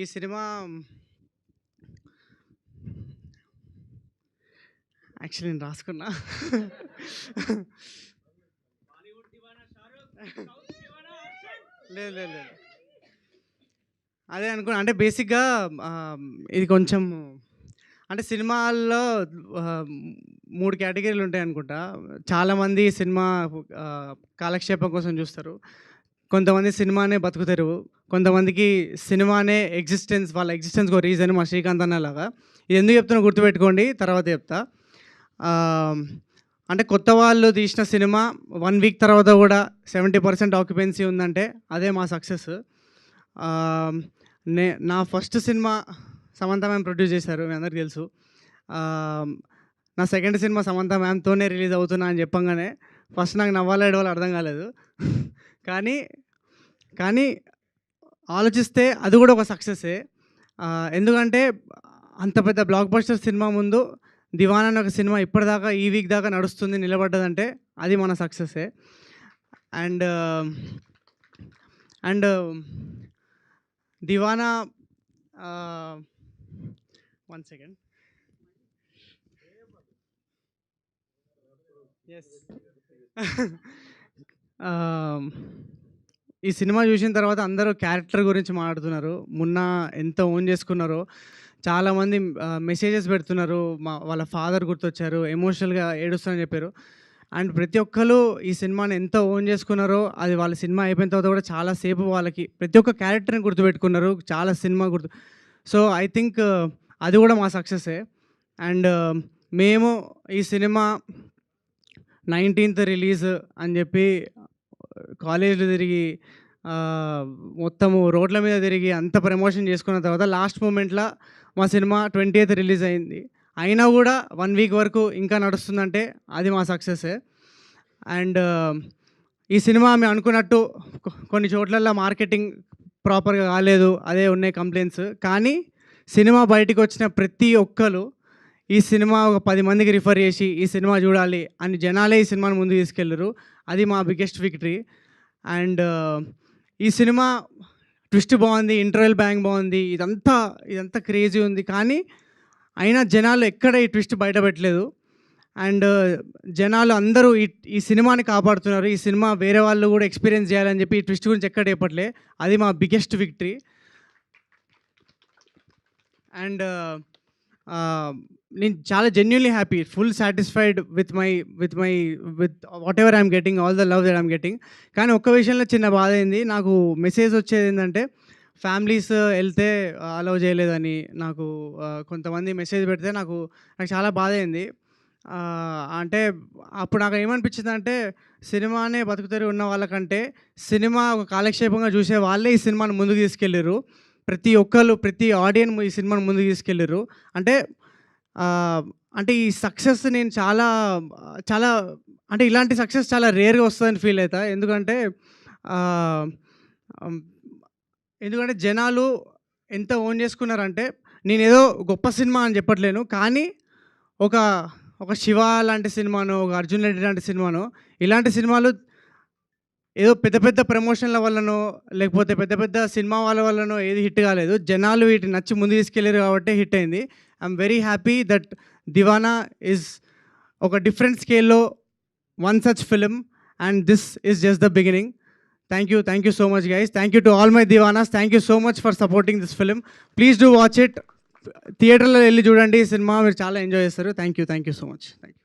ఈ cinema actually నేను రాసుకున్నా. లేదు లేదు లేదు, అదే అనుకున్నా. అంటే బేసిక్గా ఇది కొంచెం అంటే సినిమాల్లో మూడు కేటగిరీలు ఉంటాయి అనుకుంటా. చాలామంది సినిమా కాలక్షేపం కోసం చూస్తారు, కొంతమంది సినిమానే బతుకుతారు, కొంతమందికి సినిమానే ఎగ్జిస్టెన్స్, వాళ్ళ ఎగ్జిస్టెన్స్కి ఒక రీజన్. మా శ్రీకాంత్ అన్నలాగా. ఇది ఎందుకు చెప్తున్నా గుర్తుపెట్టుకోండి, తర్వాత చెప్తా. అంటే కొత్త వాళ్ళు తీసిన సినిమా 1 వీక్ తర్వాత కూడా 70% ఆక్యుపెన్సీ ఉందంటే అదే మా సక్సెస్. నా first cinema Samantha ma'am produce చేశారు, మీ అందరికీ తెలుసు. నా సెకండ్ సినిమా సమంత మ్యామ్తోనే రిలీజ్ అవుతున్నా అని చెప్పంగానే ఫస్ట్ నాకు నవ్వాలో ఏడవాలో అర్థం కాలేదు. కానీ కానీ ఆలోచిస్తే అది కూడా ఒక సక్సెస్సే. ఎందుకంటే అంత పెద్ద బ్లాక్ బస్టర్ సినిమా ముందు దివానా అనే ఒక సినిమా ఇప్పటిదాకా ఈ వీక్ దాకా నడుస్తుంది, నిలబడ్డదంటే అది మన సక్సెస్సే. And and Deewana 1 second. Yes. ఈ సినిమా చూసిన తర్వాత అందరూ క్యారెక్టర్ గురించి మాట్లాడుతున్నారు. మున్నా ఎంత ఓన్ చేసుకున్నారో చాలామంది మెసేజెస్ పెడుతున్నారు. వాళ్ళ ఫాదర్ గుర్తొచ్చారు, ఎమోషనల్గా ఏడుస్తారని చెప్పారు. అండ్ ప్రతి ఒక్కరు ఈ సినిమాని ఎంత ఓన్ చేసుకున్నారో అది వాళ్ళ సినిమా అయిపోయిన తర్వాత కూడా చాలాసేపు వాళ్ళకి ప్రతి ఒక్క క్యారెక్టర్ని గుర్తుపెట్టుకున్నారు, చాలా సినిమా గుర్తు. సో ఐ థింక్ అది కూడా మా సక్సెస్సే. అండ్ మేము ఈ సినిమా 19th రిలీజ్ అని చెప్పి కాలేజీలు తిరిగి మొత్తము రోడ్ల మీద తిరిగి అంత ప్రమోషన్ చేసుకున్న తర్వాత లాస్ట్ మూమెంట్లో మా సినిమా 20th రిలీజ్ అయింది. అయినా కూడా 1 వీక్ వరకు ఇంకా నడుస్తుందంటే అది మా సక్సెస్సే. అండ్ ఈ సినిమా మేము అనుకున్నట్టు కొన్ని చోట్లల్లో మార్కెటింగ్ ప్రాపర్గా కాలేదు, అదే ఉన్నాయి కంప్లైంట్స్. కానీ సినిమా బయటికి వచ్చిన ప్రతి ఒక్కరు ఈ సినిమా ఒక 10 మందికి రిఫర్ చేసి ఈ సినిమా చూడాలి అని జనాలే ఈ సినిమాని ముందుకు తీసుకెళ్ళరు. అది మా బిగ్గెస్ట్ విక్టరీ. అండ్ ఈ సినిమా ట్విస్ట్ బాగుంది, ఇంటర్వెల్ బ్యాంగ్ బాగుంది, ఇదంతా క్రేజీ ఉంది. కానీ అయినా జనాలు ఎక్కడ ఈ ట్విస్ట్ బయటపెట్టలేదు. అండ్ జనాలు అందరూ ఈ సినిమాని కాపాడుతున్నారు. ఈ సినిమా వేరే వాళ్ళు కూడా ఎక్స్పీరియన్స్ చేయాలని చెప్పి ఈ ట్విస్ట్ గురించి ఎక్కడ చెప్పట్లే. అది మా బిగ్గెస్ట్ విక్టరీ. అండ్ నేను చాలా genuinely happy, full satisfied with what ever I'm getting, all the love that I'm getting. కానీ ఒక్క విషయంలో చిన్న బాధ అయింది. నాకు మెసేజ్ వచ్చేది ఏంటంటే ఫ్యామిలీస్ వెళ్తే అలౌ చేయలేదని నాకు కొంతమంది మెసేజ్ పెడితే నాకు చాలా బాధ అయింది. అంటే అప్పుడు నాకు ఏమనిపించింది అంటే సినిమానే బతుకుతారు ఉన్న వాళ్ళకంటే సినిమా ఒక కాలక్షేపంగా చూసే వాళ్ళే ఈ సినిమాని ముందుకు తీసుకెళ్ళారు. ప్రతి ఒక్కరు, ప్రతి ఆడియన్స్ ఈ సినిమాని ముందుకు తీసుకెళ్ళారు. అంటే ఈ సక్సెస్ నేను చాలా చాలా అంటే ఇలాంటి సక్సెస్ చాలా రేర్గా వస్తుందని ఫీల్ అవుతా. ఎందుకంటే జనాలు ఎంత ఓన్ చేసుకున్నారంటే నేనేదో గొప్ప సినిమా అని చెప్పట్లేను, కానీ ఒక శివ లాంటి సినిమానో, ఒక అర్జున్ రెడ్డి లాంటి సినిమానో, ఇలాంటి సినిమాలు ఏదో పెద్ద పెద్ద ప్రమోషన్ల వల్లనో లేకపోతే పెద్ద పెద్ద సినిమా వాళ్ళ వల్లనో ఏది హిట్ కాలేదు. జనాలు వీటిని నచ్చి ముందు తీసుకెళ్ళారు కాబట్టి హిట్ అయింది. I'm very happy that Deewana is ఒక డిఫరెంట్ స్కేల్లో one such film and this is just the beginning. Thank you so much guys. Thank you to all my Deewanas. Thank you so much for supporting this film. Please do watch it. థియేటర్లో వెళ్ళి చూడండి ఈ cinema, మీరు చాలా enjoy చేస్తారు. Thank you so much. Thank you.